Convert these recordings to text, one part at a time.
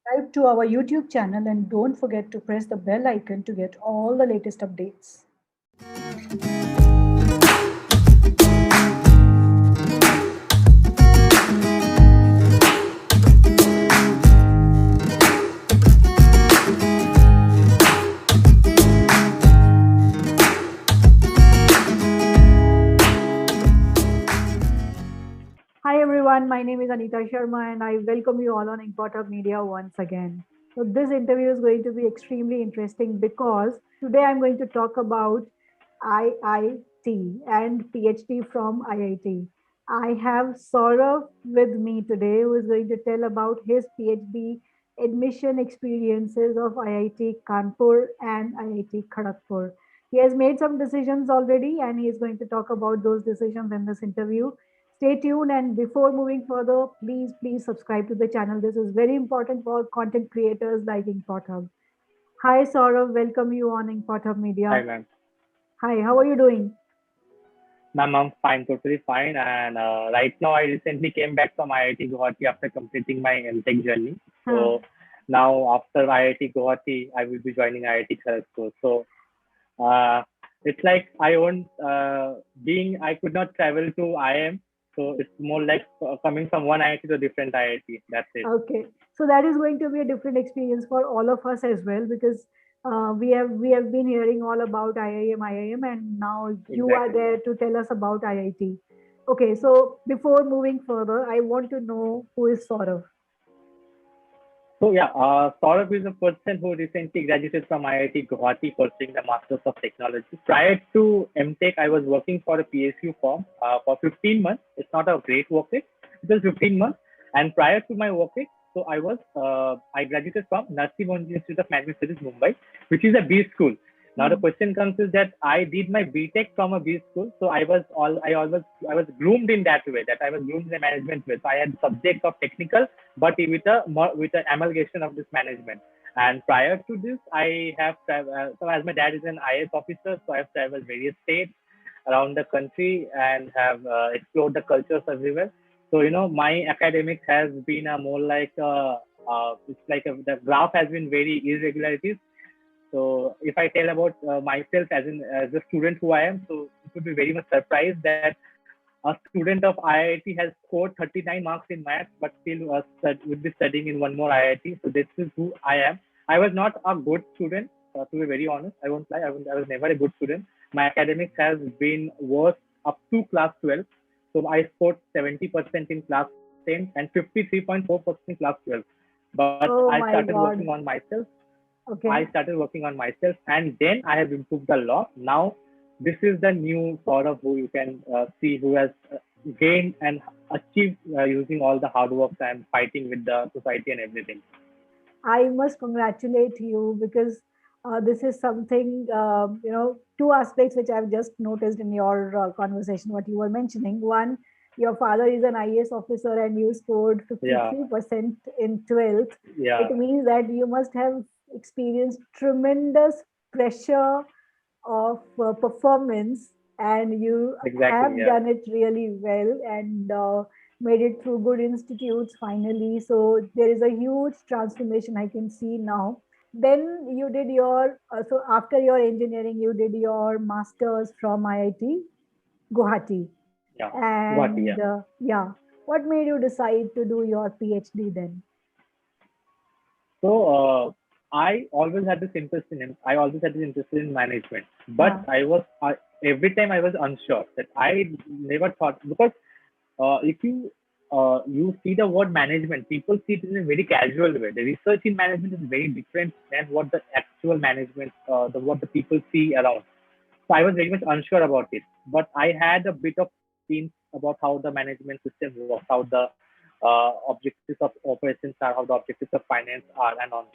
subscribe to our YouTube channel and don't forget to press the bell icon to get all the latest updates. Hi everyone, my name is Anita Sharma and I welcome you all on Import Media once again. So this interview is going to be extremely interesting because today I'm going to talk about IIT and PhD from IIT. I have Saurav with me today who is going to tell about his PhD admission experiences of IIT Kanpur and IIT Kharagpur. He has made some decisions already and he is going to talk about those decisions in this interview. Stay tuned, and before moving further, please subscribe to the channel. This is very important for content creators like InfoHub. Hi Saurav, welcome you on InfoHub Media. Hi, ma'am. Hi, how are you doing? Ma'am, I'm fine, totally fine. And right now, I recently came back from IIT Guwahati after completing my MTech journey. Huh. So now, after IIT Guwahati, I will be joining IIT Kharagpur. So uh, it's like I won't, I could not travel to IIM. So it's more like coming from one IIT to a different IIT. That's it. Okay, so that is going to be a different experience for all of us as well because we have been hearing all about IIM, and now you are Exactly. there to tell us about IIT. Okay, so before moving further, I want to know who is Saurav. So yeah, Saurabh is a person who recently graduated from IIT Guwahati pursuing the Masters of Technology. Prior to MTech, I was working for a PSU firm for 15 months. It's not a great work rate. It was 15 months. And prior to my work rate, so I graduated from Narsee Monjee Institute of Management Studies, Mumbai, which is a B school. Now the Hmm. question comes is that I did my BTech from a B school, so I was groomed in that way, that I was groomed in the management way. So I had subjects of technical but with an amalgamation of this management. And prior to this, I have so as my dad is an IAS officer, so I have traveled various states around the country and have explored the cultures everywhere. So my academics has been a more like the graph has been very irregularities. So if I tell about myself as a student who I am, so it would be very much surprised that a student of IIT has scored 39 marks in maths, but still would be studying in one more IIT. So this is who I am. I was not a good student, to be very honest. I won't lie. I was never a good student. My academics has been worse up to class 12. So I scored 70% in class 10 and 53.4% in class 12. But I Oh started my working on God. myself. I Okay. started working on myself, and then I have improved a lot. Now, this is the new sort of who you can see who has gained and achieved using all the hard work and fighting with the society and everything. I must congratulate you because this is something, two aspects which I've just noticed in your conversation, what you were mentioning. One, your father is an IAS officer and you scored Yeah, 53% in 12th. yeah, It means that you must have experienced tremendous pressure of performance, and you exactly. have Yeah, done it really well and made it through good institutes finally. So there is a huge transformation I can see now. Then you did your so after your engineering you did your masters from IIT Guwahati, yeah, Guwahati. Yeah. and yeah, what made you decide to do your PhD then? So I always had this interest in I always had this interest in management, but Huh. every time I was unsure that I never thought because if you see the word management, people see it in a very casual way. The research in management is very different than what the actual management, what the people see around. So I was very much unsure about it, but I had a bit of hints about how the management system works, how the objectives of operations are, how the objectives of finance are, and on.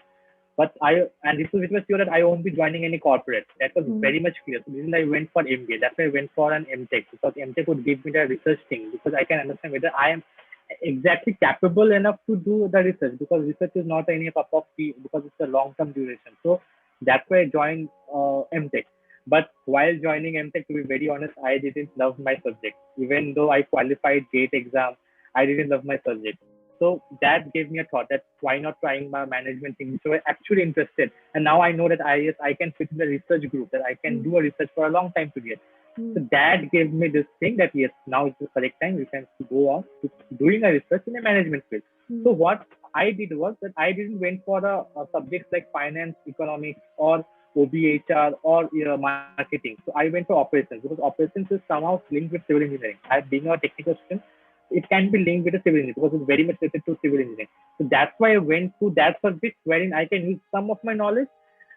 But it was sure that I won't be joining any corporate. That was Hmm. very much clear. So this is why I went for MBA. That's why I went for an MTech because MTech would give me the research thing because I can understand whether I am exactly capable enough to do the research because research is not any cup of tea because it's a long term duration. So that's why I joined MTech. But while joining MTech, to be very honest, I didn't love my subject. Even though I qualified GATE exam, I didn't love my subject. So that gave me a thought that why not trying my management thing. So I actually interested. And now I know that yes, I can fit in the research group, that I can do a research for a long time period. So that gave me this thing that yes, now is the correct time. We can go on to doing a research in a management field. So what I did was that I didn't went for a subjects like finance, economics, or OBHR or marketing. So I went for operations because operations is somehow linked with civil engineering. I being a technical student, it can be linked with a civil engineering because it's very much related to civil engineering. So that's why I went to that subject wherein I can use some of my knowledge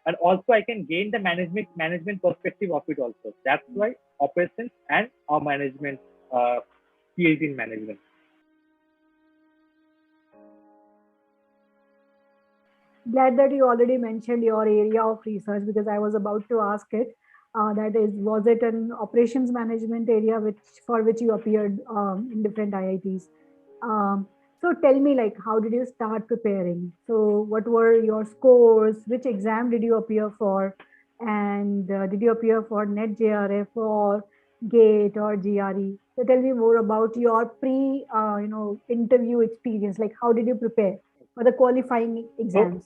and also I can gain the management perspective of it also. That's why operations and our management PhD in management. Glad that you already mentioned your area of research because I was about to ask it. That is, was it an operations management area which for which you appeared in different IITs? So tell me, like, how did you start preparing? So what were your scores? Which exam did you appear for? And did you appear for NET JRF or GATE or GRE? So tell me more about your interview experience. Like, how did you prepare for the qualifying So exams?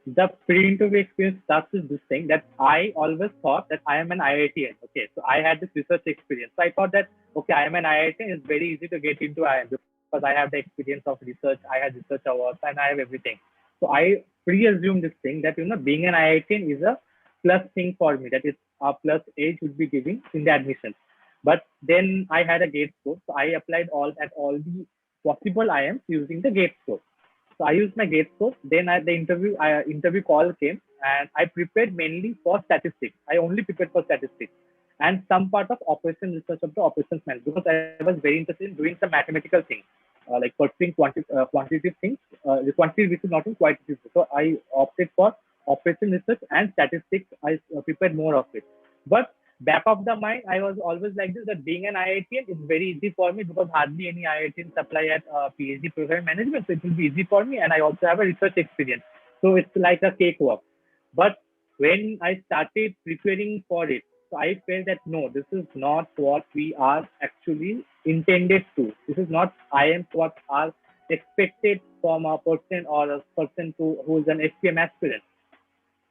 the pre-interview experience starts with this thing that I always thought that I am an IITian. Okay, so I had this research experience. So I thought that okay, I am an IITian. It's very easy to get into IIM because I have the experience of research. I had research awards and I have everything. So I pre-assumed this thing that being an IITian is a plus thing for me. That is a plus age would be giving in the admissions. But then I had a GATE score, so I applied all the possible IIMs using the GATE score. So I used my GATE score. Then at the interview call came, and I prepared mainly for statistics. I only prepared for statistics and some part of operation research of the operations management because I was very interested in doing some mathematical things, like pursuing quantitative things, quantitative research, not in qualitative. So I opted for operation research and statistics. I prepared more of it. But back of the mind, I was always like this that being an IITian is very easy for me because hardly any IITians apply at PhD program management, so it will be easy for me, and I also have a research experience, so it's like a cakewalk. But when I started preparing for it, so I felt that no, this is not what we are actually intended to. This is not I am what are expected from a person or a person who is an SPM aspirant.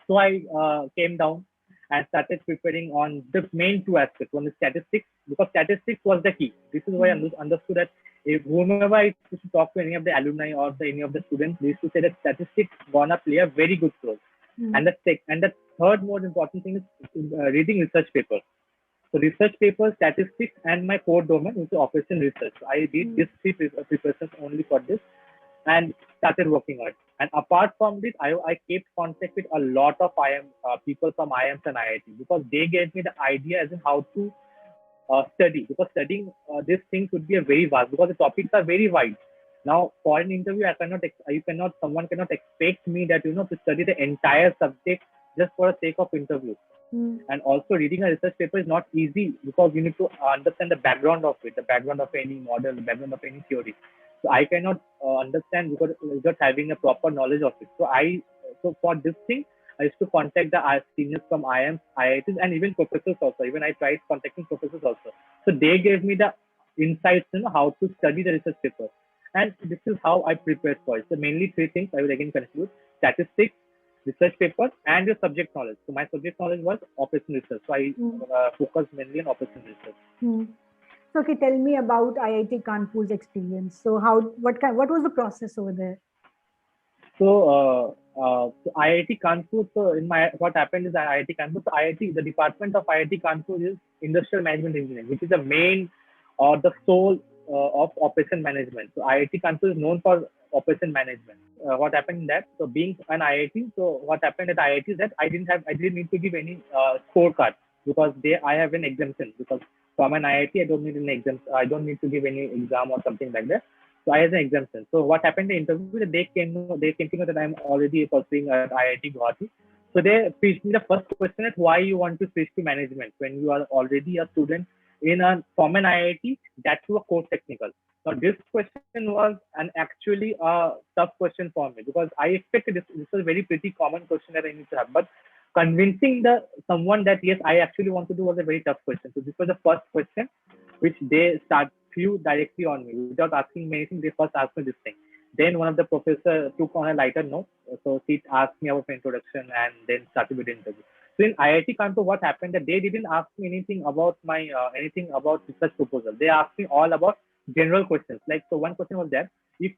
So I came down and started preparing on the main two aspects. One is statistics, because statistics was the key. This is why I understood that if whomever I used to talk to any of the alumni or any of the students, they used to say that statistics gonna play a very good role. And the third most important thing is reading research papers. So research papers, statistics, and my core domain is operation research. So I did these three preparations only for this and started working on it. And apart from this, I kept contact with a lot of IIM people from IIMs and IIT because they gave me the idea as in how to study. Because studying these things would be a very vast because the topics are very wide. Now, for an interview, someone cannot expect me that to study the entire subject just for the sake of interview. And also, reading a research paper is not easy because you need to understand the background of it, the background of any model, the background of any theory. So I cannot understand without having a proper knowledge of it. So for this thing, I used to contact the seniors from IIMs, IITs, and even professors also. Even I tried contacting professors also. So they gave me the insights, how to study the research paper. And this is how I prepared for it. So mainly three things I will again conclude: statistics, research paper, and your subject knowledge. So my subject knowledge was operation research. So I focused mainly on operation research. So, okay, tell me about IIT Kanpur's experience. So, what was the process over there? So IIT Kanpur. So what happened is that IIT Kanpur. So IIT, the department of IIT Kanpur is Industrial Management Engineering, which is the main or the soul of operation management. So IIT Kanpur is known for operation management. What happened in that? So being an IIT, so what happened at IIT is that I didn't need to give any scorecard because I have an exemption because from an IIT I don't need an exam. I don't need to give any exam or something like that. So I had an exemption. So what happened in the interview that they came to know that I'm already pursuing at IIT Guwahati. So they pitched me the first question at why you want to switch to management when you are already a student from an IIT, that to a course technical. Now this question was actually a tough question for me because I expected this was a very pretty common question that I need to have, but convincing someone that yes I actually want to do was a very tough question. So this was the first question which they flew directly on me without asking me anything. They first asked me this thing. Then one of the professor took on a lighter note. So she asked me about my introduction and then started with the interview. So in IIT Kanpur, what happened that they didn't ask me anything about my anything about research proposal. They asked me all about general questions. Like so, one question was that if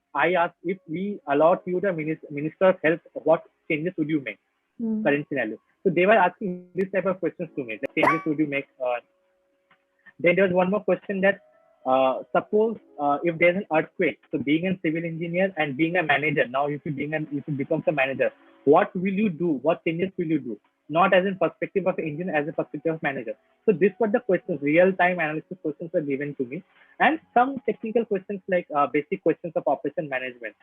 we allowed you the minister of health, what changes would you make current scenario? So they were asking this type of questions to me. The changes would you make? Then there was one more question that suppose if there's an earthquake, so being a civil engineer and being a manager, now if you become a manager, what will you do? What changes will you do? Not as in perspective of engineer, as a perspective of manager. So this were the questions, real-time analysis questions were given to me, and some technical questions like basic questions of operation management.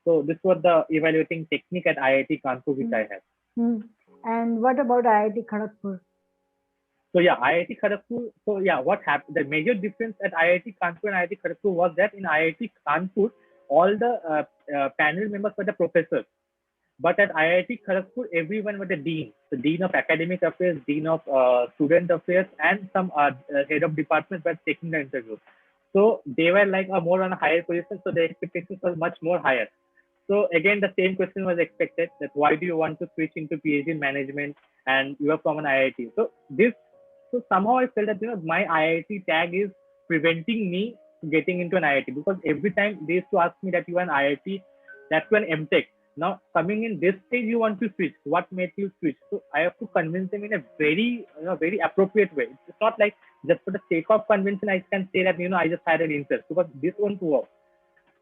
So this was the evaluating technique at IIT Kanpur which I have. And what about IIT Kharagpur? So yeah, IIT Kharagpur. So yeah, what happened? The major difference at IIT Kanpur and IIT Kharagpur was that in IIT Kanpur, all the panel members were the professors, but at IIT Kharagpur, everyone was the dean, the dean of academic affairs, dean of student affairs, and some head of departments were taking the interview. So they were like a more on a higher position, so the expectations was much more higher. So again, the same question was expected that why do you want to switch into PhD in management and you are from an IIT? So somehow I felt that my IIT tag is preventing me getting into an IIT because every time they used to ask me that you are an IIT, that's an MTech. Now coming in this stage, you want to switch. What made you switch? So I have to convince them in a very very appropriate way. It's not like just for the sake of convincing I can say that I just had an interest because this won't work.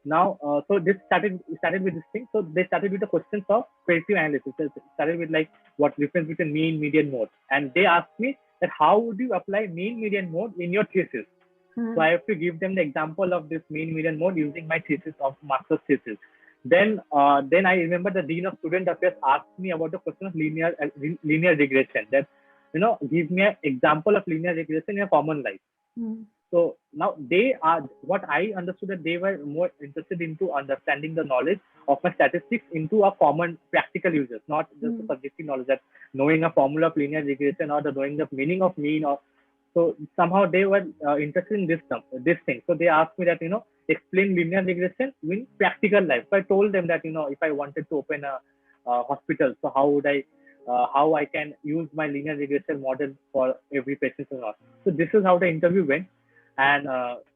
Now, so this started with this thing. So they started with the questions of predictive analysis. They started with like what difference between mean, median, mode, and they asked me that how would you apply mean, median, mode in your thesis. So I have to give them the example of this mean, median, mode using my thesis of master's thesis. Then I remember the dean of student affairs asked me about the question of linear regression. That give me an example of linear regression in a common life. So now they are what I understood that they were more interested into understanding the knowledge of my statistics into a common practical uses, not just the subjective knowledge that knowing a formula of linear regression or the knowing the meaning of mean or so somehow they were interested in this thing. So they asked me that explain linear regression in practical life. So I told them that if I wanted to open a hospital, so how I can use my linear regression model for every patient or not. So this is how the interview went. And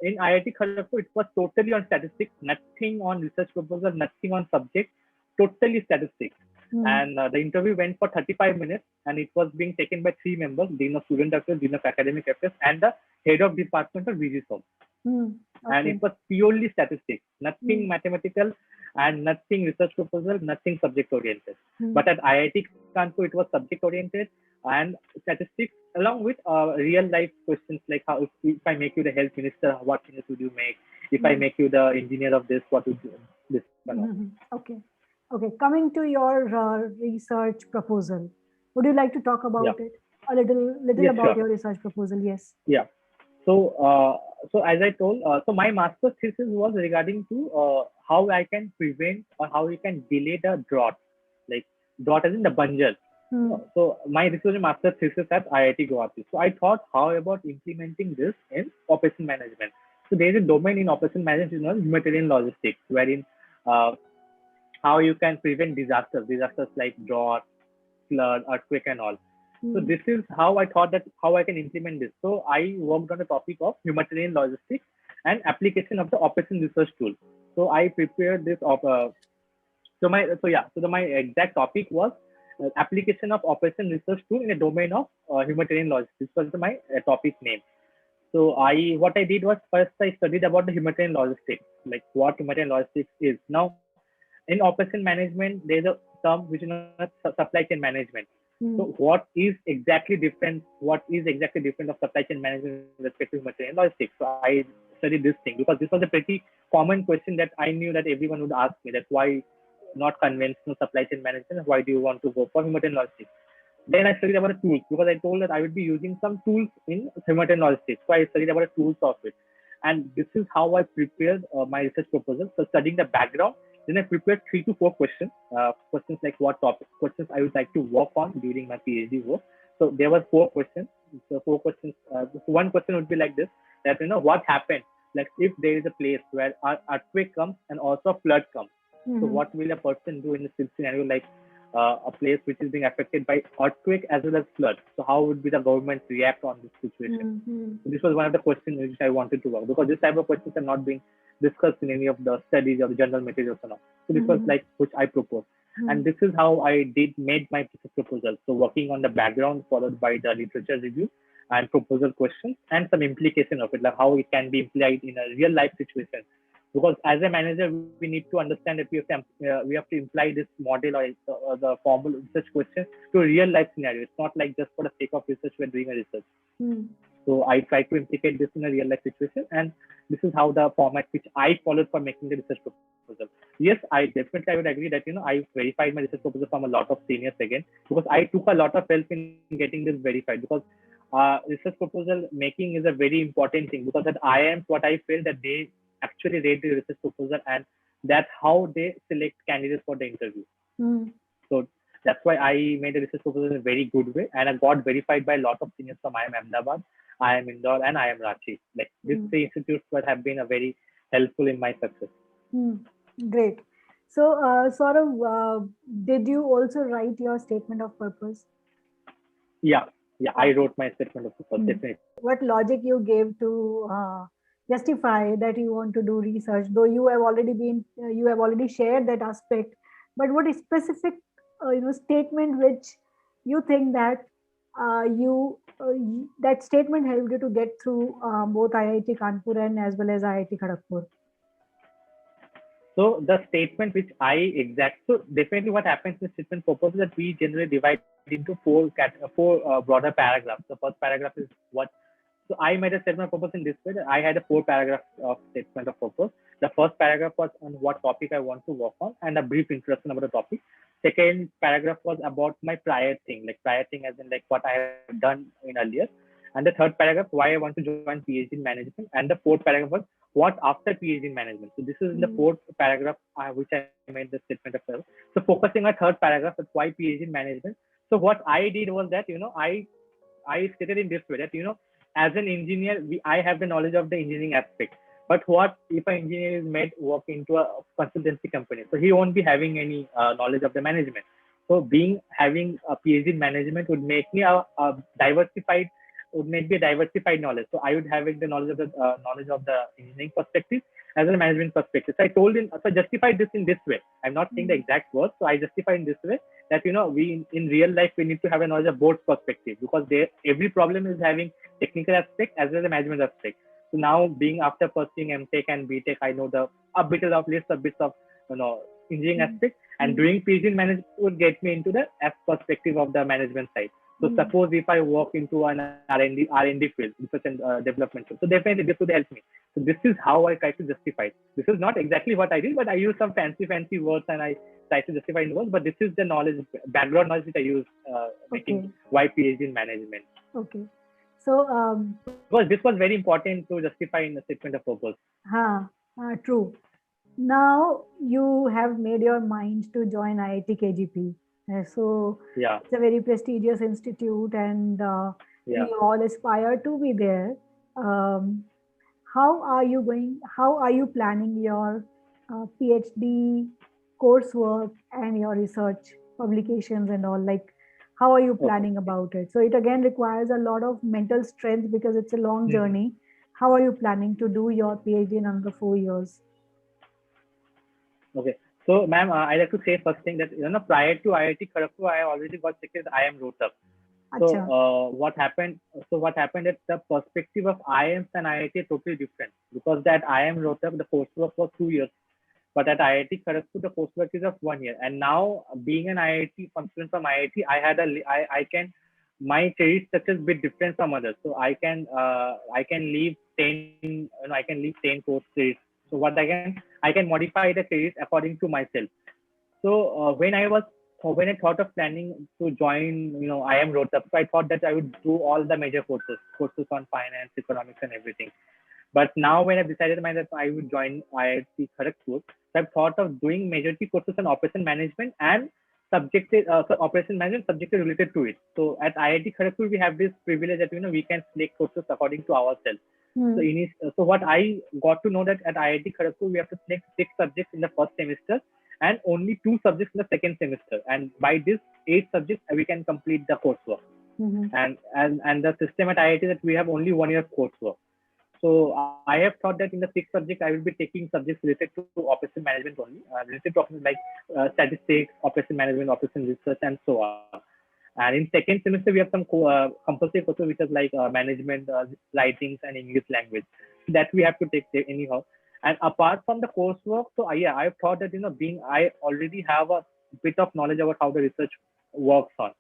in IIT Kharagpur, it was totally on statistics, nothing on research proposal, nothing on subject, totally statistics. And the interview went for 35 minutes and it was being taken by 3 members, Dean of Student Affairs, Dean of Academic Affairs, and the Head of Department of VG Okay. And it was purely statistics, nothing mathematical and nothing research proposal, nothing subject oriented. But at IIT Kanpur, it was subject oriented and statistics along with real life questions like how if I make you the health minister, what changes would you make? If I make you the engineer of this, what would you this? Okay. Okay. Coming to your research proposal, would you like to talk about it a little yes, about your research proposal? Yes. Yeah. So so as I told, so my master's thesis was regarding to how I can prevent or how we can delay the drought, like drought as in the banjir. So this was a master's thesis at IIT Guwahati. So I thought, how about implementing this in operation management? So there is a domain in operation management known as humanitarian logistics, wherein how you can prevent disasters like drought, flood, earthquake, and all. So this is how I thought that how I can implement this. So I worked on the topic of humanitarian logistics and application of the operation research tool. So I prepared this so my exact topic was application of operation research tool in a domain of humanitarian logistics. This was my topic name. So what I did was first I studied about the humanitarian logistics, like what humanitarian logistics is. Now in operation management, there's a term which is known as supply chain management. So what is exactly different? What is exactly different of supply chain management with respect to humanitarian logistics? So I studied this thing because this was a pretty common question that I knew that everyone would ask me, that why not conventional supply chain management? Why do you want to go for humanitarian logistics? Then I studied about the tools because I told that I would be using some tools in humanitarian logistics. So I studied about the tools of it. And this is how I prepared my research proposal. So studying the background, then I prepared 3 to 4 questions. Questions like what topic, questions I would like to work on during my PhD work. So there were 4 questions. So 4 questions. One question would be like this: that what happened like if there is a place where an earthquake comes and also a flood comes, so Mm-hmm. what will a person do in a scenario like a place which is being affected by earthquake as well as flood? So how would be the government react on this situation? Mm-hmm. So this was one of the questions which I wanted to work, because this type of questions are not being discussed in any of the studies or the journal materials or not. So this was Mm-hmm. like which I proposed, and this is how I did made my thesis proposal. So working on the background followed by the literature review and proposal questions and some implication of it, like how it can be implied in a real life situation. Because as a manager, we need to understand that we have to imply this model or the formal research question to a real life scenario. It's not like just for the sake of research we're doing a research. Mm-hmm. So I try to implicate this in a real life situation, and this is how the format which I followed for making the research proposal. Yes, I would agree that I verified my research proposal from a lot of seniors again, because I took a lot of help in getting this verified, because research proposal making is a very important thing, because at IIMs what I feel that they actually rate the research proposal, and that's how they select candidates for the interview. Mm-hmm. So that's why I made a research proposal in a very good way, and I got verified by a lot of seniors from IIM Ahmedabad, IIM Indore, and IIM Ranchi. Like these three institutes that have been a very helpful in my success. Great. So, did you also write your statement of purpose? Yeah, yeah, Uh, I wrote my statement of purpose, hmm. definitely. What logic you gave to justify that you want to do research? Though you have already shared that aspect, but what is specific, statement which you think that that statement helped you to get through both IIT Kanpur and as well as IIT Kharagpur? So the statement which I exact, so definitely what happens in statement purpose is that we generally divide into four broader paragraphs. The first paragraph is what. So I made a statement of purpose in this way that I had a four paragraph of statement of purpose. The first paragraph was on what topic I want to work on and a brief introduction about the topic. Second paragraph was about my prior thing, like prior thing as in like what I have done in earlier. And the third paragraph, why I want to join PhD in management. And the fourth paragraph was what after PhD in management. So this is in the Mm, fourth paragraph which I made the statement of purpose. So focusing on third paragraph, that's why PhD in management. So what I did was that I stated in this way that as an engineer, I have the knowledge of the engineering aspect. But what if an engineer is made work into a consultancy company? So he won't be having any knowledge of the management. So being having a PhD in management would make me a diversified would make me a diversified knowledge. So I would having the knowledge of the engineering perspective as well as management perspective. So I told him, so I justified this in this way. I'm not saying the mm, exact words, so I justified in this way that we in real life we need to have a knowledge of both perspective, because every problem is having technical aspect as well as the management aspect. So now being after pursuing MTech and BTech, I know the a bit of list a bit of engineering mm, aspect, and mm, doing PhD in management would get me into the perspective of the management side. So mm. suppose if I walk into an R&D field, research and development field, so definitely this would help me. So this is how I try to justify it. This is not exactly what I did, but I use some fancy words and I try to justify in words. But this is the knowledge, background knowledge that I use making Okay, why PhD in management. okay. So, Because this was very important to justify in the statement of purpose. true. Now you have made your mind to join IIT KGP. So Yeah, it's a very prestigious institute, and yeah. we all aspire to be there. Um, How are you planning your PhD coursework and your research publications and all? Like, how are you Okay. planning about it? So it again requires a lot of mental strength because it's a long Mhm. journey. How are you planning to do your PhD in under 4 years? Okay. So, ma'am, I'd like to say first thing that prior to IIT Kharagpur, I already got selected IIM Rohtak. So Acha. what happened? So what happened is the perspective of IIMs and IIT is totally different, because that IIM Rohtak the coursework was 2 years, but at IIT Kharagpur the coursework is of 1 year. And now being an IIT student from IIT, I can my credit structure is a bit different from others. So I can leave 10 course credits. So what I can modify the credits according to myself. So when I thought of planning to join, I am Rohtak. So I thought that I would do all the major courses on finance, economics, and everything. But now when I've decided that I would join IIT Kharagpur, so I've thought of doing majority courses on operation management and operation management subjective related to it. So at IIT Kharagpur, we have this privilege that we can select courses according to ourselves. Hmm. So what I got to know that at IIT Kharagpur we have to select 6 subjects in the first semester and only 2 subjects in the second semester. And by this 8 subjects we can complete the coursework. Hmm. And the system at IIT that we have only 1 year coursework. So I have thought that in the 6 subjects I will be taking subjects related to operation management only, related to operations like statistics, operation management, operation research, and so on. And in second semester we have some compulsory courses which is like management, writings, and English language. So that we have to take anyhow. And apart from the coursework, so yeah, I've thought that being I already have a bit of knowledge about how the research works on.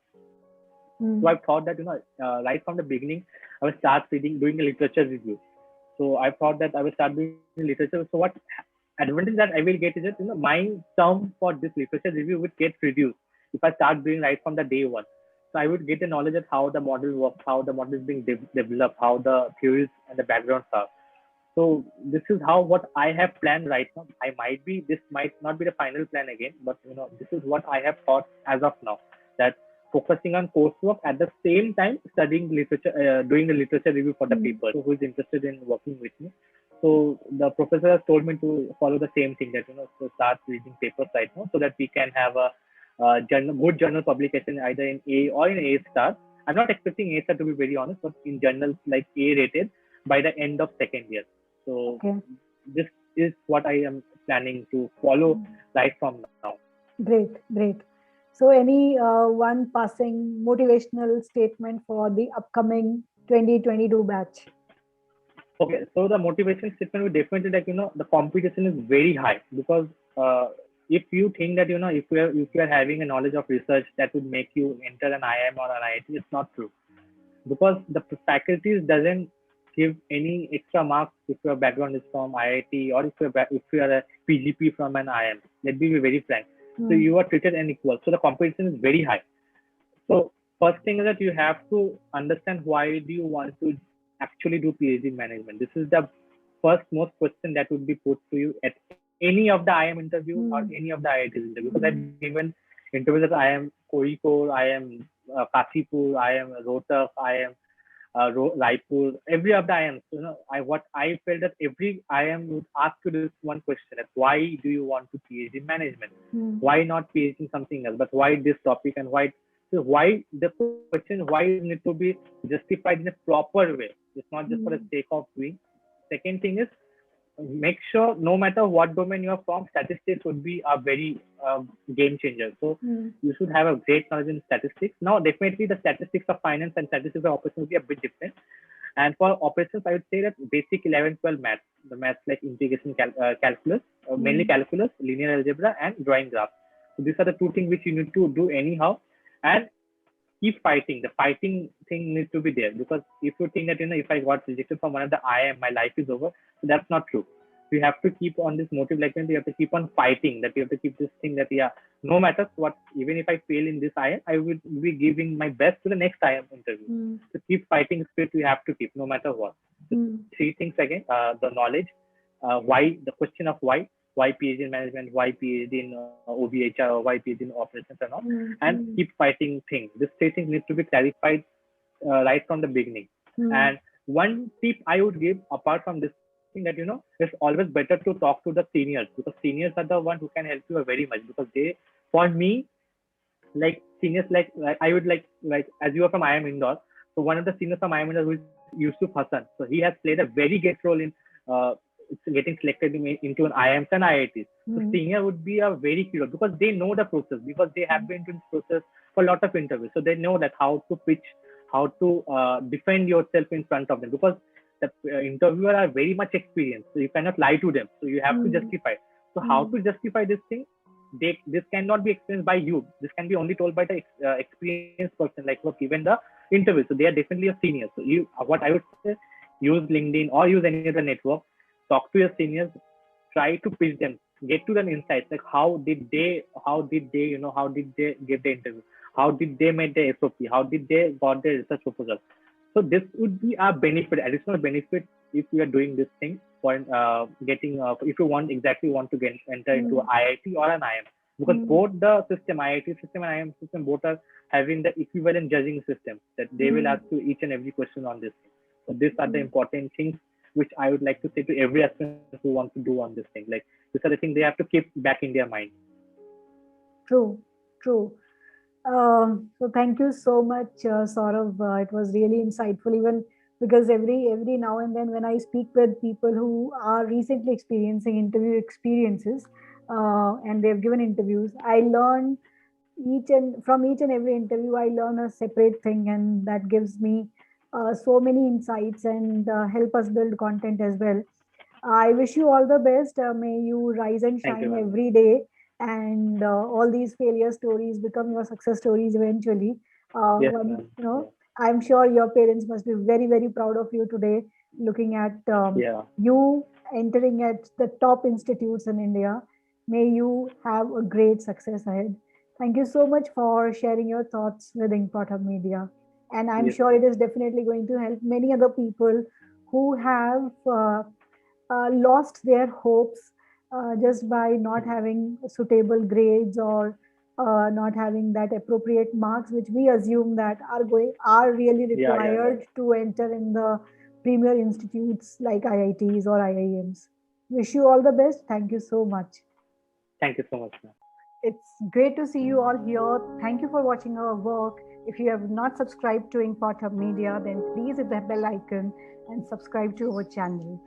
So Hmm. I've thought that right from the beginning I will start doing a literature review. So I thought that I will start doing literature. So what advantage that I will get is that my term for this literature review would get reduced if I start doing right from the day one. So I would get a knowledge of how the model works, how the model is being developed, how the theories and the backgrounds are. So this is how what I have planned right now. This might not be the final plan again, but this is what I have thought as of now. That focusing on coursework at the same time studying literature, doing the literature review for the Hmm. paper. So who is interested in working with me? So the professor has told me to follow the same thing that to start reading papers right now so that we can have a good journal publication either in A or in A star. I'm not expecting A star to be very honest, but in journals like A rated by the end of second year. So Okay. this is what I am planning to follow Hmm. right from now. Great, great. So, any one passing motivational statement for the upcoming 2022 batch? Okay, so the motivation statement will definitely the competition is very high because uh, if you think that if you are having a knowledge of research that would make you enter an IIM or an IIT, it's not true because the faculties doesn't give any extra marks if your background is from IIT or if you are a PGP from an IIM. Let me be very frank. So Hmm. you are treated unequal. So the competition is very high. So first thing is that you have to understand why do you want to actually do PhD in management. This is the first most question that would be put to you at any of the IIM interview or Hmm. any of the IITs interview. Because I've Hmm. given interviews at IIM Kozhikode, IIM Kashipur, IIM Rohtak, IIM Raipur, every of the IIMs. What I felt that every IIM would ask you this one question: that why do you want to PhD in management? Hmm. Why not PhD in something else? But why this topic and why? So why the question? Why need to be justified in a proper way? It's not just for the Hmm. sake of doing. Second thing is make sure no matter what domain you're from, statistics would be a very game changer. So Hmm. you should have a great knowledge in statistics. Now, definitely the statistics of finance and statistics of operations will be a bit different. And for operations, I would say that basic 11, 12 maths, the maths like integration calculus, mainly Hmm. calculus, linear algebra, and drawing graphs. So these are the two things which you need to do anyhow. And keep fighting. The fighting thing needs to be there because if you think that if I got rejected from one of the IIM, my life is over. So that's not true. You have to keep on this motive, like you have to keep on fighting. That you have to keep this thing that no matter what, even if I fail in this IIM, I will be giving my best to the next IIM interview. Hmm. So keep fighting spirit. You have to keep no matter what. So Hmm. three things again: the knowledge, why, the question of why PhD in management, why PhD in OBHR, or why PhD in operations and all, Hmm. and Hmm. keep fighting things. These three things need to be clarified right from the beginning. Hmm. And one tip I would give apart from this thing that it's always better to talk to the seniors because seniors are the one who can help you very much because they, for me, like seniors like I would like as you are from IIM Indore, so one of the seniors from IIM Indore who is Yusuf Hassan. So he has played a very great role in uh, getting selected into an IIMs and IITs. So Hmm. senior would be a very hero because they know the process because they have been to this process for a lot of interviews. So they know that how to pitch, how to defend yourself in front of them because the interviewer are very much experienced. So you cannot lie to them. So you have to Hmm. justify. So how Hmm. to justify this thing? This cannot be experienced by you. This can be only told by the experienced person, like who have given the interview. So they are definitely a senior. So what I would say, use LinkedIn or use any other network. Talk to your seniors. Try to pitch them. Get to the insights, like how did they give the interview? How did they make the SOP? How did they got their research proposal? So this would be a benefit, additional benefit if we are doing this thing for getting if you want to get enter into Hmm. IIT or an IIM because Hmm. both the system IIT system and IIM system both are having the equivalent judging system that they will Hmm. ask you each and every question on this. So these are the Hmm. important things which I would like to say to every aspirant who wants to do on this thing. Like these are the things they have to keep back in their mind. True, true. So thank you so much, Saurav. It was really insightful, even because every now and then when I speak with people who are recently experiencing interview experiences, and they've given interviews, I learn each and every interview, I learn a separate thing, and that gives me so many insights and help us build content as well. I wish you all the best. May you rise and Thank you, shine ma'am. every day, and all these failure stories become your success stories eventually. Yes, One, ma'am. I'm sure your parents must be very, very proud of you today, looking at Yeah. you entering at the top institutes in India. May you have a great success ahead. Thank you so much for sharing your thoughts with Inkpot Hub Media. And I'm Yes, sure ma'am. it is definitely going to help many other people who have lost their hopes just by not having suitable grades or not having that appropriate marks, which we assume that are really Yeah, yeah, yeah. required to enter in the premier institutes like IITs or IIMs. Wish you all the best. Thank you so much. Thank you so much, ma'am. It's great to see you all here. Thank you for watching our work. If you have not subscribed to Inkpot Hub Media, then please hit the bell icon and subscribe to our channel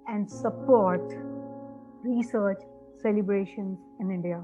and support research celebrations in India.